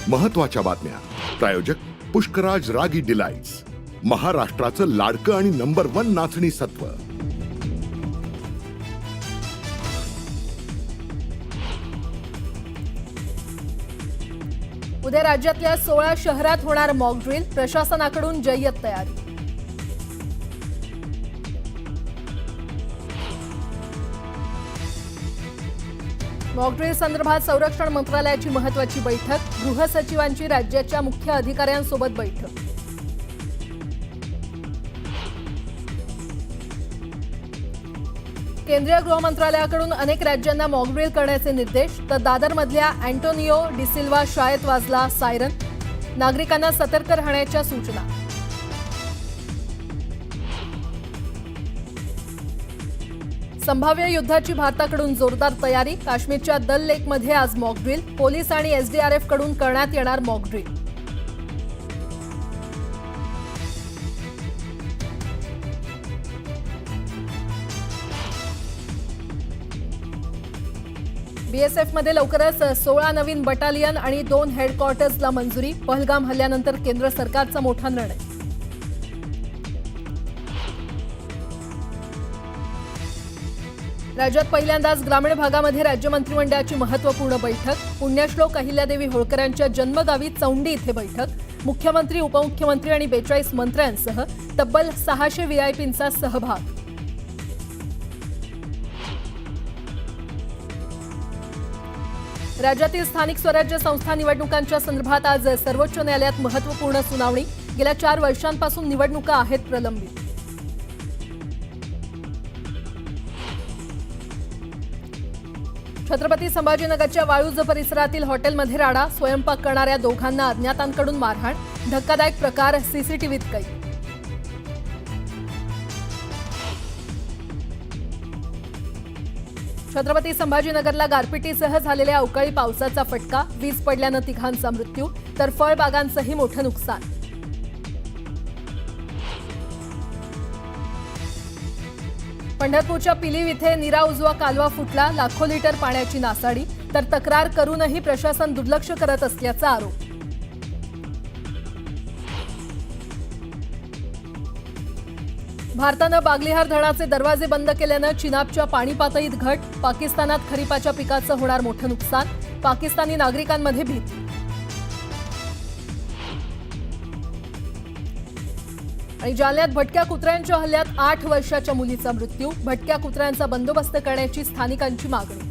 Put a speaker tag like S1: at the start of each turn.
S1: महत्त्वाच्या बातम्या. प्रायोजक पुष्कराज रागी डिलाइट्स, महाराष्ट्राचं लाडकं आणि नंबर 1 नाचणी सत्व.
S2: उद्या राज्यातल्या 16 शहरात होणार मॉक ड्रिल, प्रशासनाकडून जय्यत तयारी. मॉक ड्रिल संदर्भात संरक्षण मंत्रालयाची महत्त्वाची बैठक, गृह सचिवांची राज्याच्या मुख्य अधिकाऱ्यांसोबत बैठक. केंद्रीय गृह मंत्रालयाकडून अनेक राज्यांना मॉक ड्रिल करण्याचे निर्देश, तर दादरमधल्या अँटोनियो डिसिल्वा शाळेत वाजला सायरन, नागरिकांना सतर्क राहण्याच्या सूचना. संभाव्य युद्धाची भारताकडून जोरदार तयारी, काश्मीरच्या दल लेकमध्ये आज मॉक ड्रिल, पोलीस आणि एसडीआरएफ कडून करण्यात येणार मॉक ड्रिल. बीएसएफमध्ये लवकरच 16 नवीन बटालियन आणि 2 हेडक्वार्टर्सला मंजुरी, पहलगाम हल्ल्यानंतर केंद्र सरकारचा मोठा निर्णय. राज्यात पहिल्यांदाच ग्रामीण भागामध्ये राज्य मंत्रिमंडळाची महत्त्वपूर्ण बैठक, पुण्यश्लोक अहिल्यादेवी होळकरांच्या जन्मगावी चौंडी इथे बैठक, मुख्यमंत्री, उपमुख्यमंत्री आणि 42 मंत्र्यांसह तब्बल 600 व्हीआयपींचा सहभाग. राज्यातील स्थानिक स्वराज्य संस्था निवडणुकांच्या संदर्भात आज सर्वोच्च न्यायालयात महत्त्वपूर्ण सुनावणी, गेल्या 4 वर्षांपासून निवडणुका आहेत प्रलंबित. छत्रपती संभाजीनगरच्या वाळूज परिसरातील हॉटेलमध्ये राडा, स्वयंपाक करणाऱ्या दोघांना अज्ञातांकडून मारहाण, धक्कादायक प्रकार सीसीटीव्हीत कैद. छत्रपती संभाजीनगरला गारपिटीसह झालेल्या अवकाळी पावसाचा फटका, वीज पडल्यानं 3घांचा मृत्यू, तर फळबागांचंही मोठं नुकसान. पंढरपूरच्या पिलीव इथे नीरा उजवा कालवा फुटला, लाखो लिटर पाण्याची नासाडी, तर तक्रार करूनही प्रशासन दुर्लक्ष करत असल्याचा आरोप. भारतानं बागलिहार धरणाचे दरवाजे बंद केल्यानं चिनाबच्या पाणी पातळीत घट, पाकिस्तानात खरीपाच्या पिकाचं होणार मोठं नुकसान, पाकिस्तानी नागरिकांमध्ये भीती. आणि जालन्यात भटक्या कुत्र्यांच्या हल्ल्यात 8 वर्षाच्या मुलीचा मृत्यू, भटक्या कुत्र्यांचा बंदोबस्त करण्याची स्थानिकांची मागणी.